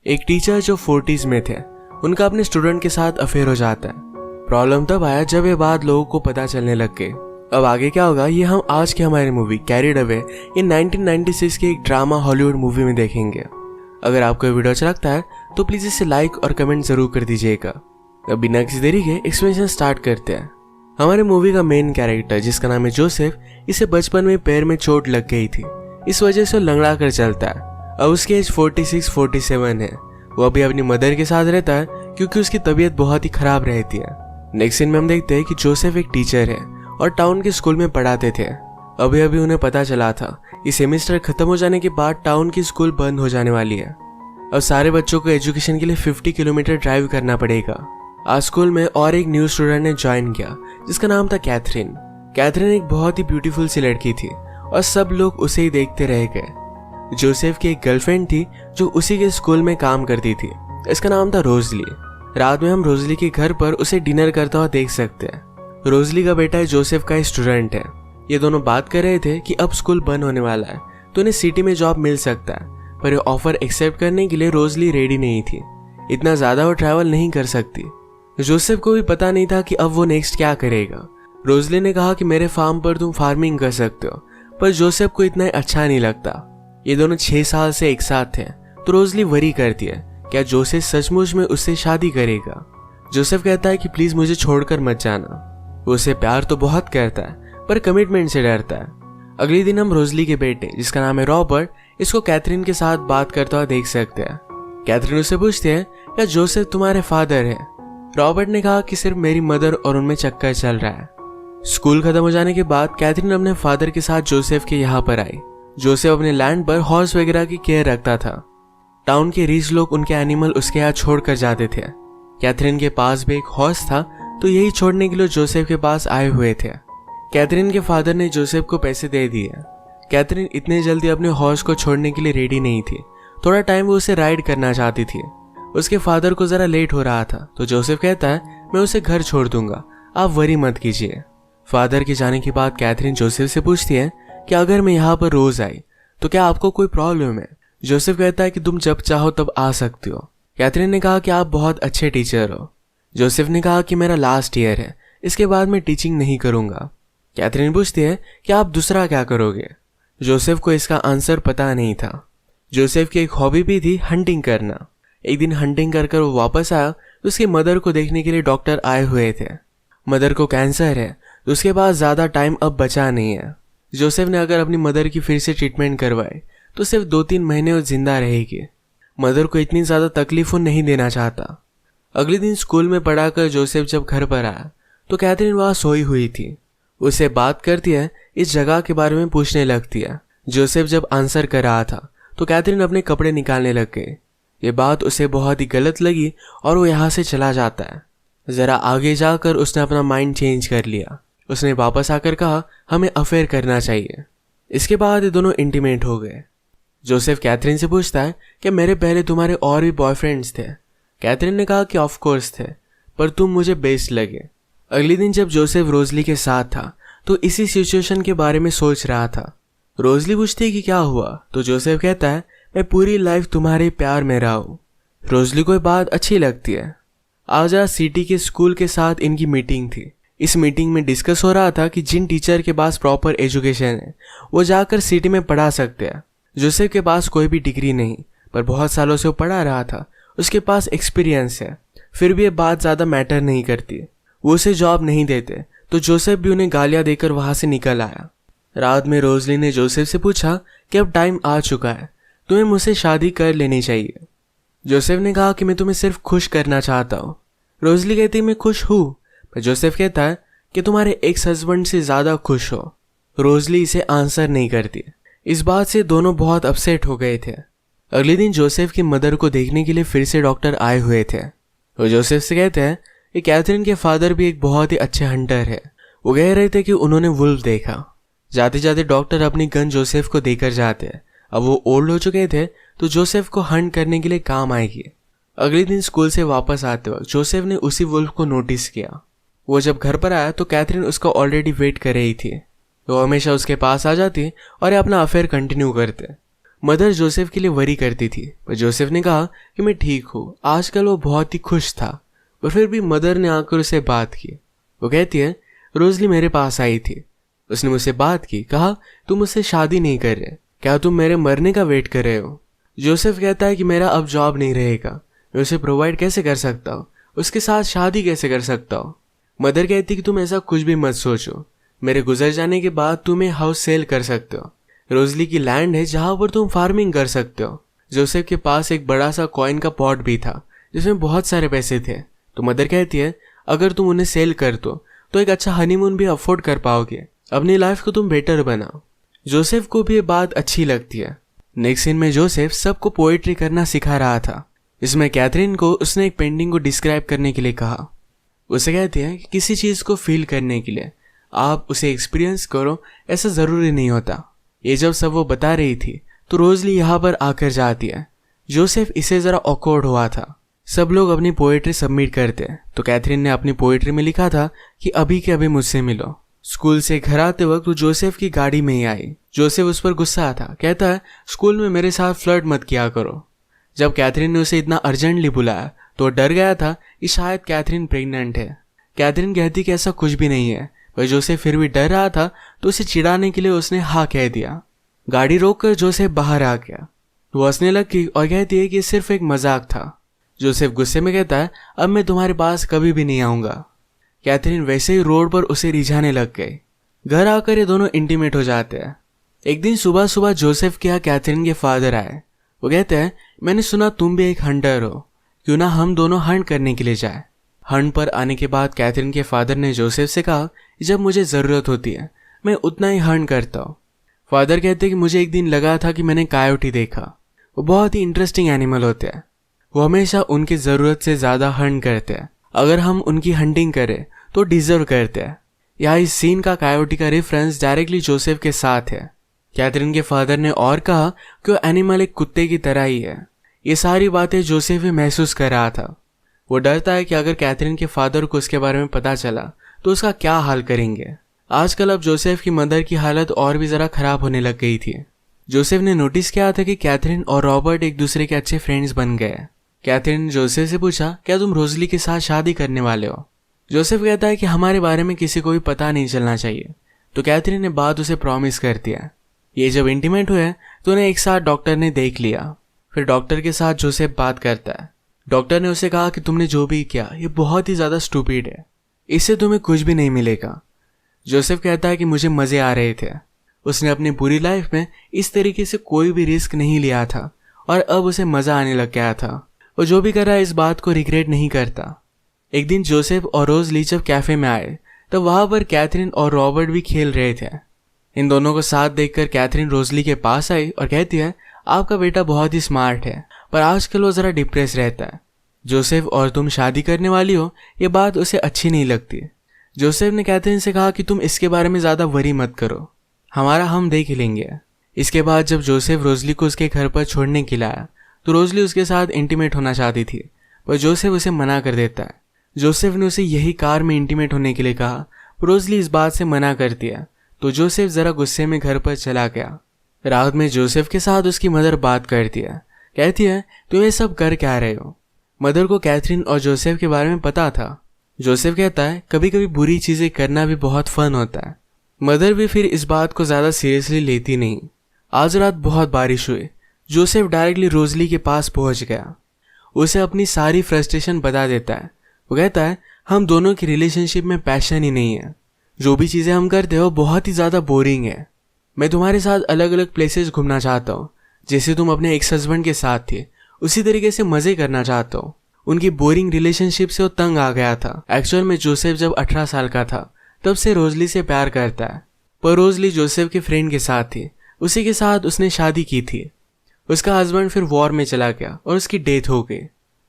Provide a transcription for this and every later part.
एक टीचर जो 40s में थे, उनका अपने स्टूडेंट के साथ अफेयर हो जाता है। प्रॉब्लम तब आया जब ये बात लोगों को पता चलने लग गई। अब आगे क्या होगा ये हम आज की हमारी मूवी कैरिड अवे इन 1996 की एक ड्रामा हॉलीवुड मूवी में देखेंगे। अगर आपको ये वीडियो अच्छा लगता है तो प्लीज इसे लाइक और कमेंट जरूर कर दीजिएगा। अब बिना किसी देरी के एक्सप्लेनेशन स्टार्ट करते हैं। हमारे मूवी का मेन कैरेक्टर जिसका नाम है जोसेफ, इसे बचपन में पैर में चोट लग गई थी, इस वजह से लंगड़ा कर चलता है। अब उसकी एज 46-47 है। वो अभी अपनी मदर के साथ रहता है क्योंकि उसकी तबीयत बहुत ही खराब रहती है। नेक्स्ट सीन में हम देखते हैं कि जोसेफ एक टीचर है और टाउन के स्कूल में पढ़ाते थे। अभी अभी उन्हें पता चला था कि सेमेस्टर खत्म हो जाने के बाद टाउन की स्कूल बंद हो जाने वाली है। अब सारे बच्चों को एजुकेशन के लिए 50 किलोमीटर ड्राइव करना पड़ेगा। आज स्कूल में और एक न्यू स्टूडेंट ने ज्वाइन किया जिसका नाम था कैथरीन। कैथरीन एक बहुत ही ब्यूटीफुल सी लड़की थी और सब लोग उसे ही देखते रह गए। जोसेफ की एक गर्लफ्रेंड थी जो उसी के स्कूल में काम करती थी, इसका नाम था रोजली। रात में हम रोजली के घर पर उसे डिनर करता हुआ देख सकते हैं। रोजली का बेटा जोसेफ का स्टूडेंट है। ये दोनों बात कर रहे थे कि अब स्कूल बंद होने वाला है तो उन्हें सिटी में जॉब मिल सकता है, पर ये ऑफर एक्सेप्ट करने के लिए रोजली रेडी नहीं थी। इतना ज्यादा वो ट्रैवल नहीं कर सकती। जोसेफ को भी पता नहीं था कि अब वो नेक्स्ट क्या करेगा। रोजली ने कहा कि मेरे फार्म पर तुम फार्मिंग कर सकते हो, पर जोसेफ को इतना अच्छा नहीं लगता। ये दोनों 6 साल से एक साथ थे, तो रोजली वरी करती है क्या जोसेफ सचमुच में उससे शादी करेगा। जोसेफ कहता है कि प्लीज मुझे छोड़कर मत जाना। वो उसे प्यार तो बहुत करता है पर कमिटमेंट से डरता है। अगले दिन हम रोजली के बेटे जिसका नाम है रॉबर्ट, इसको कैथरीन के साथ बात करता हुआ देख सकते हैं। कैथरीन उससे पूछते हैं क्या जोसेफ तुम्हारे फादर है। रॉबर्ट ने कहा कि सिर्फ मेरी मदर और उनमें चक्कर चल रहा है। स्कूल खत्म हो जाने के बाद कैथरीन अपने फादर के साथ जोसेफ के यहाँ पर आई। जोसेफ अपने लैंड पर हॉर्स वगैरह की केयर रखता था। टाउन के रिच लोग उनके एनिमल उसके यहाँ छोड़कर जाते थे। कैथरीन के पास भी एक हॉर्स था तो यही छोड़ने के लिए जोसेफ के पास आए हुए थे। कैथरीन के फादर ने जोसेफ को पैसे दे दिए। कैथरीन इतने जल्दी अपने हॉर्स को छोड़ने के लिए रेडी नहीं थी। थोड़ा टाइम वो उसे राइड करना चाहती थी। उसके फादर को जरा लेट हो रहा था तो जोसेफ कहता है मैं उसे घर छोड़ दूंगा, आप वरी मत कीजिए। फादर के जाने के बाद कैथरीन जोसेफ से पूछती है कि अगर मैं यहाँ पर रोज आई तो क्या आपको कोई प्रॉब्लम है। जोसेफ कहता है कि तुम जब चाहो तब आ सकते हो। कैथरीन ने कहा कि आप बहुत अच्छे टीचर हो। जोसेफ ने कहा कि मेरा लास्ट ईयर है, इसके बाद मैं टीचिंग नहीं करूंगा। कैथरीन पूछती है कि आप दूसरा क्या करोगे। जोसेफ को इसका आंसर पता नहीं था। जोसेफ की एक हॉबी भी थी हंटिंग करना। एक दिन हंटिंग कर वो वापस आया तो उसकी मदर को देखने के लिए डॉक्टर आए हुए थे। मदर को कैंसर है तो उसके पास ज्यादा टाइम अब बचा नहीं है। जोसेफ ने अगर अपनी मदर की फिर से ट्रीटमेंट करवाई तो सिर्फ 2-3 महीने वो जिंदा रहेगी। मदर को इतनी ज्यादा तकलीफ वो नहीं देना चाहता। अगले दिन स्कूल में पढ़ाकर जोसेफ जब घर पर आया तो कैथरीन वहां सोई हुई थी। उससे बात करती है, इस जगह के बारे में पूछने लगती है। जोसेफ जब आंसर कर रहा था तो कैथरीन अपने कपड़े निकालने लग गई। ये बात उसे बहुत ही गलत लगी और वो यहाँ से चला जाता है। जरा आगे जाकर उसने अपना माइंड चेंज कर लिया। उसने वापस आकर कहा हमें अफेयर करना चाहिए। इसके बाद ये दोनों इंटीमेट हो गए। जोसेफ कैथरीन से पूछता है कि मेरे पहले तुम्हारे और भी बॉयफ्रेंड्स थे। कैथरीन ने कहा कि ऑफ कोर्स थे, पर तुम मुझे बेस्ट लगे। अगले दिन जब जोसेफ रोजली के साथ था तो इसी सिचुएशन के बारे में सोच रहा था। रोजली पूछती है कि क्या हुआ तो जोसेफ कहता है मैं पूरी लाइफ तुम्हारे प्यार में रहा हूं। रोजली को बात अच्छी लगती है। आज सिटी के स्कूल के साथ इनकी मीटिंग थी। इस मीटिंग में डिस्कस हो रहा था कि जिन टीचर के पास प्रॉपर एजुकेशन है वो जाकर सिटी में पढ़ा सकते हैं। जोसेफ के पास कोई भी डिग्री नहीं, पर बहुत सालों से वो पढ़ा रहा था, उसके पास एक्सपीरियंस है। फिर भी ये बात ज्यादा मैटर नहीं करती। वो उसे जॉब नहीं देते तो जोसेफ भी उन्हें गालियां देकर वहां से निकल आया। रात में रोजली ने जोसेफ से पूछा कि अब टाइम आ चुका है, तुम्हें मुझसे शादी कर लेनी चाहिए। जोसेफ ने कहा कि मैं तुम्हें सिर्फ खुश करना चाहता हूँ। रोजली कहती मैं खुश हूँ, पर जोसेफ कहता है कि तुम्हारे एक्स हस्बैंड से ज्यादा खुश हो। रोजली इसे आंसर नहीं करती। इस बात से दोनों बहुत अपसेट हो गए थे। अगले दिन जोसेफ की मदर को देखने के लिए फिर से डॉक्टर आए हुए थे। वो जोसेफ से कहते हैं कि कैथरीन के फादर भी एक बहुत ही अच्छे हंटर है। वो कह रहे थे कि उन्होंने वुल्फ देखा। जाते जाते डॉक्टर अपनी गन जोसेफ को देकर जाते हैं। अब वो ओल्ड हो चुके थे तो जोसेफ को हंट करने के लिए काम आएगी। अगले दिन स्कूल से वापस आते वक्त जोसेफ ने उसी वुल्फ को नोटिस किया। वो जब घर पर आया तो कैथरीन उसका ऑलरेडी वेट कर रही थी। वो हमेशा उसके पास आ जाती और अपना अफेयर कंटिन्यू करते। मदर जोसेफ के लिए वरी करती थी, पर जोसेफ ने कहा कि मैं ठीक हूँ। आजकल वो बहुत ही खुश था, पर फिर भी मदर ने आकर उसे बात की। वो कहती है, रोजली मेरे पास आई थी, उसने मुझसे बात की, कहा तुम मुझसे शादी नहीं कर रहे, क्या तुम मेरे मरने का वेट कर रहे हो? जोसेफ कहता है कि मेरा अब जॉब नहीं रहेगा, मैं उसे प्रोवाइड कैसे कर सकता हूँ, उसके साथ शादी कैसे कर सकता हूँ? मदर कहती कि तुम ऐसा कुछ भी मत सोचो, मेरे गुजर जाने के बाद तुम ये हाउस सेल कर सकते हो। रोजली की लैंड है जहां पर तुम फार्मिंग कर सकते हो। जोसेफ के पास एक बड़ा सा कॉइन का पॉट भी था जिसमें बहुत सारे पैसे थे। तो मदर कहती है, अगर तुम उन्हें सेल कर दो तो एक अच्छा हनीमून भी अफोर्ड कर पाओगे, अपनी लाइफ को तुम बेटर बनाओ। जोसेफ को भी ये बात अच्छी लगती है। नेक्स्ट सीन में जोसेफ सबको पोएट्री करना सिखा रहा था। इसमें कैथरीन को उसने एक पेंटिंग को डिस्क्राइब करने के लिए कहा। उसे कहते हैं कि किसी चीज को फील करने के लिए आप उसे एक्सपीरियंस करो, ऐसा जरूरी नहीं होता। ये जब सब वो बता रही थी तो रोजली यहाँ पर आकर जाती है। जोसेफ इसे जरा ऑकवर्ड हुआ था। सब लोग अपनी पोएट्री सबमिट करते, तो कैथरीन ने अपनी पोएट्री में लिखा था कि अभी के अभी मुझसे मिलो। स्कूल से घर आते वक्त वो जोसेफ की गाड़ी में ही आई। जोसेफ उस पर गुस्सा था, कहता है स्कूल में मेरे साथ फ्लर्ट मत किया करो। जब कैथरीन ने उसे इतना अर्जेंटली बुलाया तो डर गया था कि शायद कैथरीन प्रेग्नेंट है। कैथरीन कहती कि ऐसा कुछ भी नहीं है, पर जोसेफ फिर भी डर रहा था तो उसे चिढ़ाने के लिए उसने हाँ कह दिया। गाड़ी रोककर जोसेफ बाहर आ गया। वो हंसने लगी और कहती है कि सिर्फ एक मजाक था। जोसेफ गुस्से में कहता है, अब मैं तुम्हारे पास कभी भी नहीं आऊंगा। कैथरीन वैसे ही रोड पर उसे रिझाने लग गई। घर आकर ये दोनों इंटीमेट हो जाते हैं। एक दिन सुबह सुबह जोसेफ के यहाँ कैथरीन के फादर आए। वो कहते हैं, मैंने सुना तुम भी एक हंटर हो, क्यों ना हम दोनों हंट करने के लिए जाए। हंट पर आने के बाद कैथरीन के फादर ने जोसेफ से कहा, जब मुझे जरूरत होती है मैं उतना ही हंट करता हूँ। फादर कहते कि मुझे एक दिन लगा था कि मैंने कायोटी देखा। वो बहुत ही इंटरेस्टिंग एनिमल होते हैं, वो हमेशा उनकी जरूरत से ज्यादा हंट करते हैं। अगर हम उनकी हंटिंग करें तो डिजर्व करते हैं। यहाँ इस सीन का कायोटी का रेफरेंस डायरेक्टली जोसेफ के साथ है। कैथरीन के फादर ने और कहा कि वो एनिमल एक कुत्ते की तरह ही है। ये सारी बातें जोसेफ भी महसूस कर रहा था। वो डरता है कि अगर कैथरीन के फादर को उसके बारे में पता चला तो उसका क्या हाल करेंगे। आजकल अब जोसेफ की मदर की हालत और भी जरा खराब होने लग गई थी। जोसेफ ने नोटिस किया था कि कैथरीन और रॉबर्ट एक दूसरे के अच्छे फ्रेंड्स बन गए। कैथरीन ने जोसेफ से पूछा, क्या तुम रोजली के साथ शादी करने वाले हो? जोसेफ कहता है कि हमारे बारे में किसी को भी पता नहीं चलना चाहिए। तो कैथरीन ने बात उसे प्रॉमिस कर दिया। ये जब इंटीमेट हुए तो उन्हें एक साथ डॉक्टर ने देख लिया। फिर डॉक्टर के साथ जोसेफ बात करता है। डॉक्टर ने उसे कहा कि तुमने जो भी किया ये बहुत ही ज्यादा स्टूपिड है, इससे तुम्हें कुछ भी नहीं मिलेगा। जोसेफ कहता है कि मुझे मजे आ रहे थे। उसने अपनी पूरी लाइफ में इस तरीके से कोई भी रिस्क नहीं लिया था और अब उसे मजा आने लग गया था। वो जो भी कर रहा है इस बात को रिग्रेट नहीं करता। एक दिन जोसेफ और रोजली जब कैफे में आए तब वहां पर कैथरीन और रॉबर्ट भी खेल रहे थे। इन दोनों को साथ देखकर कैथरीन रोजली के पास आई और कहती है, आपका बेटा बहुत ही स्मार्ट है, पर आजकल वो जरा डिप्रेस रहता है। जोसेफ और तुम शादी करने वाली हो, ये बात उसे अच्छी नहीं लगती। जोसेफ ने कैथरीन से कहा कि तुम इसके बारे में ज्यादा वरी मत करो, हमारा हम देख लेंगे। इसके बाद जब जोसेफ रोजली को उसके घर पर छोड़ने के लिए आया तो रोजली उसके साथ इंटीमेट होना चाहती थी, पर जोसेफ उसे मना कर देता है। जोसेफ ने उसे यही कार में इंटीमेट होने के लिए कहा, रोजली इस बात से मना कर दिया, तो जोसेफ जरा गुस्से में घर पर चला गया। रात में जोसेफ के साथ उसकी मदर बात करती है। कहती है, तुम ये सब कर क्या रहे हो? मदर को कैथरीन और जोसेफ के बारे में पता था। जोसेफ कहता है, कभी कभी बुरी चीजें करना भी बहुत फन होता है। मदर भी फिर इस बात को ज्यादा सीरियसली लेती नहीं। आज रात बहुत बारिश हुई। जोसेफ डायरेक्टली रोजली के पास पहुंच गया। उसे अपनी सारी फ्रस्ट्रेशन बता देता है। वो कहता है, हम दोनों की रिलेशनशिप में पैशन ही नहीं है, जो भी चीजें हम करते हो बहुत ही ज्यादा बोरिंग है। मैं तुम्हारे साथ अलग अलग प्लेसेस घूमना चाहता हूँ, जैसे तुम अपने एक्स हस्बैंड के साथ थे उसी तरीके से मजे करना चाहता हूँ। उनकी बोरिंग रिलेशनशिप से वो तंग आ गया था। एक्चुअल में जोसेफ जब 18 साल का था तब से रोजली से प्यार करता है, पर रोजली जोसेफ के फ्रेंड के साथ थी, उसी के साथ उसने शादी की थी। उसका हस्बैंड फिर वॉर में चला गया और उसकी डेथ हो गई।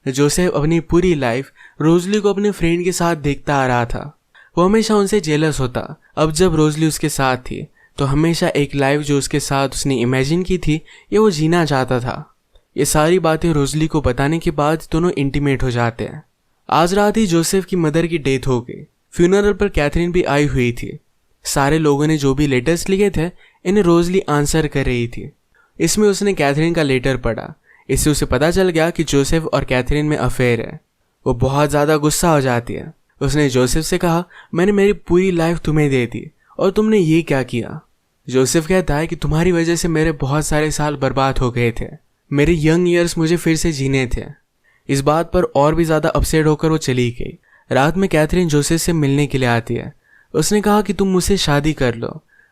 जोसेफ अपनी पूरी लाइफ रोजली को अपने फ्रेंड के साथ देखता आ रहा था। वो हमेशा उनसे जेलस होता। अब जब रोजली उसके साथ थी तो हमेशा एक लाइफ जो उसके साथ उसने इमेजिन की थी ये वो जीना चाहता था। ये सारी बातें रोजली को बताने के बाद दोनों इंटीमेट हो जाते हैं। आज रात ही जोसेफ की मदर की डेथ हो गई। फ्यूनरल पर कैथरीन भी आई हुई थी। सारे लोगों ने जो भी लेटर्स लिखे थे इन्हें रोजली आंसर कर रही थी। इसमें उसने कैथरीन का लेटर पढ़ा। इससे उसे पता चल गया कि जोसेफ और कैथरीन में अफेयर है। वो बहुत ज़्यादा गुस्सा हो जाती है। उसने जोसेफ से कहा, मैंने मेरी पूरी लाइफ तुम्हें दे दी और तुमने ये क्या किया। जोसेफ कहता है कि तुम्हारी वजह से मेरे बहुत सारे साल बर्बाद हो गए थे। मेरे यंग ईयर्स मुझे फिर से जीने थे। इस बात पर और भी ज़्यादा अपसेट होकर वो चली गई। रात में कैथरीन जोसेफ से मिलने के लिए आती है। उसने कहा कि तुम मुझसे शादी कर लो,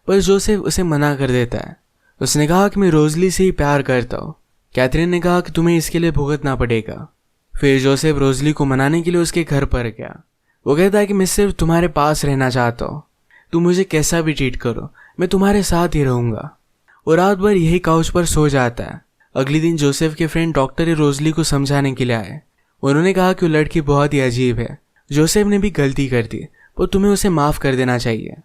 पर जोसेफ उसे मना कर देता है। उसने कहा कि मैं रोजली से ही प्यार करता हूँ। कैथरीन ने कहा कि तुम्हें इसके लिए भुगतना पड़ेगा। फिर जोसेफ रोजली को मनाने के लिए उसके घर पर गया। वो कहता है कि मैं सिर्फ तुम्हारे पास रहना चाहता हूँ, तुम मुझे कैसा भी ट्रीट करो, मैं तुम्हारे साथ ही रहूँगा। वो रात भर यही काउच पर सो जाता है। अगले दिन जोसेफ के फ्रेंड डॉक्टर रोजली को समझाने के लिए आए। उन्होंने कहा कि वो लड़की बहुत ही अजीब है, जोसेफ ने भी गलती कर दी, पर तुम्हें उसे माफ़ कर देना चाहिए।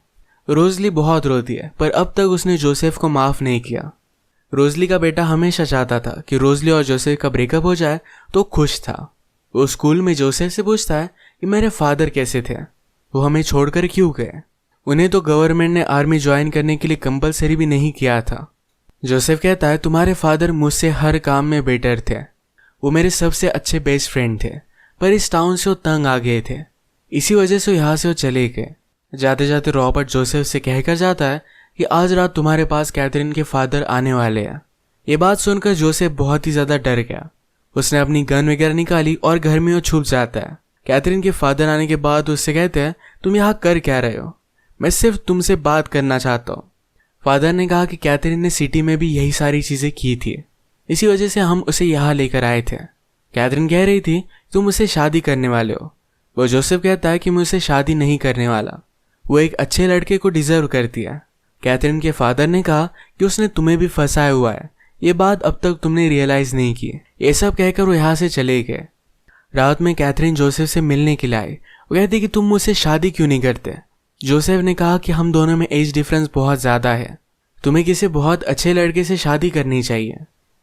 रोजली बहुत रोती है, पर अब तक उसने जोसेफ को माफ़ नहीं किया। रोजली का बेटा हमेशा चाहता था कि रोजली और जोसेफ का ब्रेकअप हो जाए, तो खुश था। वो स्कूल में जोसेफ से पूछता है कि मेरे फादर कैसे थे, वो हमें छोड़कर क्यों गए। उन्हें तो गवर्नमेंट ने आर्मी ज्वाइन करने के लिए कंपलसरी भी नहीं किया था। जोसेफ कहता है तुम्हारे फादर मुझसे हर काम में बेटर थे, वो मेरे सबसे अच्छे बेस्ट फ्रेंड थे, पर इस टाउन से वो तंग आ गए थे, इसी वजह से यहाँ से वो चले गए। जाते जाते रॉबर्ट जोसेफ से कहकर जाता है कि आज रात तुम्हारे पास कैथरीन के फादर आने वाले हैं। ये बात सुनकर जोसेफ बहुत ही ज़्यादा डर गया। उसने अपनी गन वगैरह निकाली और घर में वो छुप जाता है। कैथरीन के फादर आने के बाद उससे कहते हैं तुम यहाँ कर क्या रहे हो, मैं सिर्फ तुमसे बात करना चाहता हूँ। फादर ने कहा कि कैथरीन ने सिटी में भी यही सारी चीज़ें की थी, इसी वजह से हम उसे यहाँ लेकर आए थे। कैथरीन कह रही थी तुम मुझसे शादी करने वाले हो। वो जोसेफ कहता है कि मैं उससे शादी नहीं करने वाला, वो एक अच्छे लड़के को डिजर्व करती है। कैथरीन के फादर ने कहा कि उसने तुम्हें भी फंसाया हुआ है, ये बात अब तक तुमने रियलाइज़ नहीं की। ये सब कहकर वो यहाँ से चले गए। रात में कैथरीन जोसेफ से मिलने के लिए आई। वो कहती कि तुम मुझसे शादी क्यों नहीं करते। जोसेफ ने कहा कि हम दोनों में एज डिफरेंस बहुत ज़्यादा है, तुम्हें किसी बहुत अच्छे लड़के से शादी करनी चाहिए,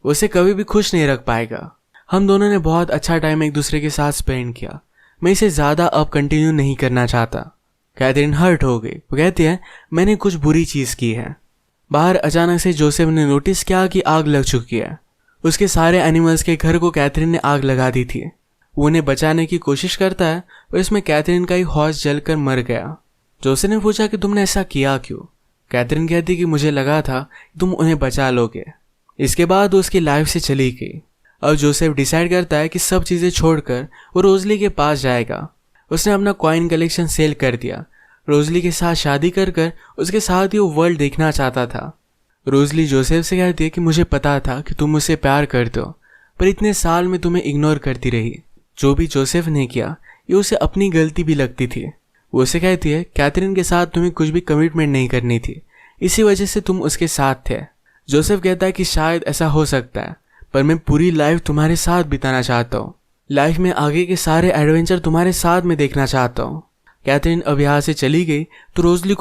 उसे कभी भी खुश नहीं रख पाएगा। हम दोनों ने बहुत अच्छा टाइम एक दूसरे के साथ स्पेंड किया, मैं इसे ज़्यादा अब कंटिन्यू नहीं करना चाहता। कैथरीन हर्ट हो गई। वो कहती है मैंने कुछ बुरी चीज़ की है। बाहर अचानक से जोसेफ ने नोटिस किया कि आग लग चुकी है। उसके सारे एनिमल्स के घर को कैथरीन ने आग लगा दी थी। वो उन्हें बचाने की कोशिश करता है, और इसमें कैथरीन का ही हॉर्स जलकर मर गया। जोसेफ ने पूछा कि तुमने ऐसा किया क्यों। कैथरीन कहती कि मुझे लगा था कि तुम उन्हें बचा लोगे। इसके बाद वो उसकी लाइफ से चली गई। अब जोसेफ डिसाइड करता है कि सब चीज़ें छोड़कर वो रोजली के पास जाएगा। उसने अपना कॉइन कलेक्शन सेल कर दिया। रोजली के साथ शादी कर कर उसके साथ ही वो वर्ल्ड देखना चाहता था। रोजली जोसेफ से कहती है कि मुझे पता था कि तुम मुझसे प्यार करते हो, पर इतने साल में तुम्हें इग्नोर करती रही। जो भी जोसेफ ने किया ये उसे अपनी गलती भी लगती थी। वो उसे कहती है कैथरीन के साथ तुम्हें कुछ भी कमिटमेंट नहीं करनी थी, इसी वजह से तुम उसके साथ थे। जोसेफ कहता है कि शायद ऐसा हो सकता है, पर मैं पूरी लाइफ तुम्हारे साथ बिताना चाहता हूँ। लाइफ में आगे के सारे एडवेंचर तुम्हारे साथ में देखना चाहता हूँ। कैथरीन अब यहाँ से चली गई तो रोजली